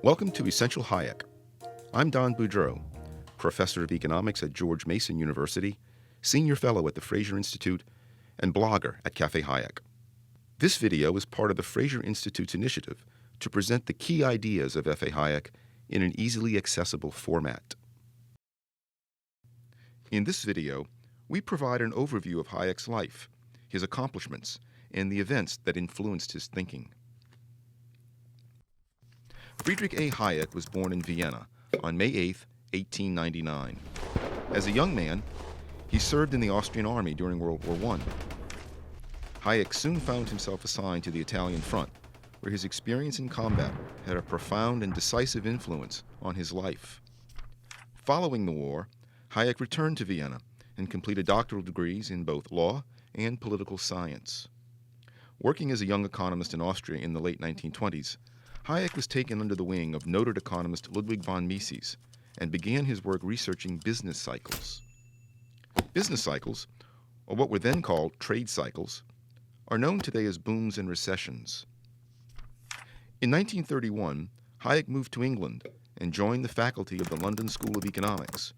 Welcome to Essential Hayek. I'm Don Boudreau, professor of economics at George Mason University, senior fellow at the Fraser Institute, and blogger at Cafe Hayek. This video is part of the Fraser Institute's initiative to present the key ideas of F.A. Hayek in an easily accessible format. In this video, we provide an overview of Hayek's life, his accomplishments, and the events that influenced his thinking. Friedrich A. Hayek was born in Vienna on May 8, 1899. As a young man, he served in the Austrian army during World War I. Hayek soon found himself assigned to the Italian front, where his experience in combat had a profound and decisive influence on his life. Following the war, Hayek returned to Vienna and completed doctoral degrees in both law and political science. Working as a young economist in Austria in the late 1920s, Hayek was taken under the wing of noted economist Ludwig von Mises and began his work researching business cycles. Business cycles, or what were then called trade cycles, are known today as booms and recessions. In 1931, Hayek moved to England and joined the faculty of the London School of Economics,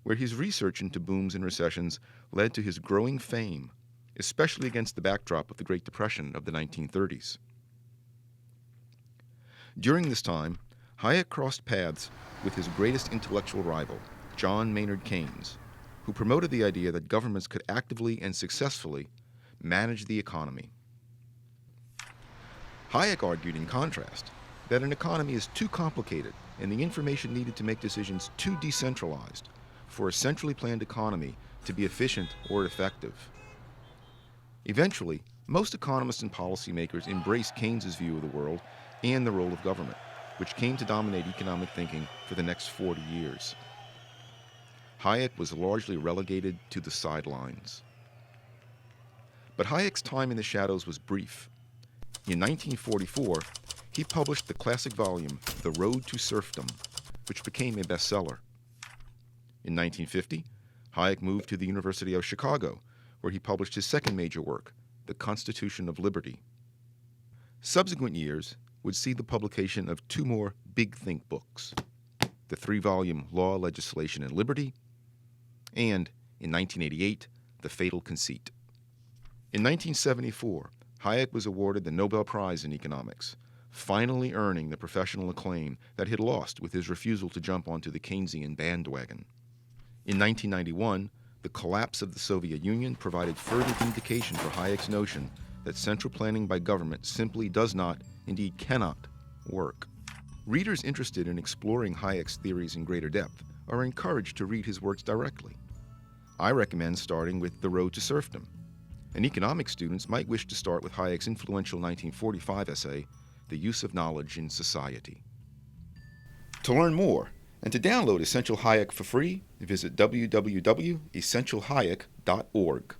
where his research into booms and recessions led to his growing fame, especially against the backdrop of the Great Depression of the 1930s. During this time, Hayek crossed paths with his greatest intellectual rival, John Maynard Keynes, who promoted the idea that governments could actively and successfully manage the economy. Hayek argued, in contrast, that an economy is too complicated and the information needed to make decisions too decentralized for a centrally planned economy to be efficient or effective. Eventually, most economists and policymakers embraced Keynes's view of the world and the role of government, which came to dominate economic thinking for the next 40 years. Hayek was largely relegated to the sidelines. But Hayek's time in the shadows was brief. In 1944, he published the classic volume, The Road to Serfdom, which became a bestseller. In 1950, Hayek moved to the University of Chicago, where he published his second major work, The Constitution of Liberty. Subsequent years would see the publication of two more big think books, the three-volume Law, Legislation, and Liberty, and, in 1988, The Fatal Conceit. In 1974, Hayek was awarded the Nobel Prize in Economics, finally earning the professional acclaim that he had lost with his refusal to jump onto the Keynesian bandwagon. In 1991, the collapse of the Soviet Union provided further vindication for Hayek's notion that central planning by government simply does not, indeed cannot, work. Readers interested in exploring Hayek's theories in greater depth are encouraged to read his works directly. I recommend starting with The Road to Serfdom, and economics students might wish to start with Hayek's influential 1945 essay, The Use of Knowledge in Society. To learn more and to download Essential Hayek for free, visit www.essentialhayek.org.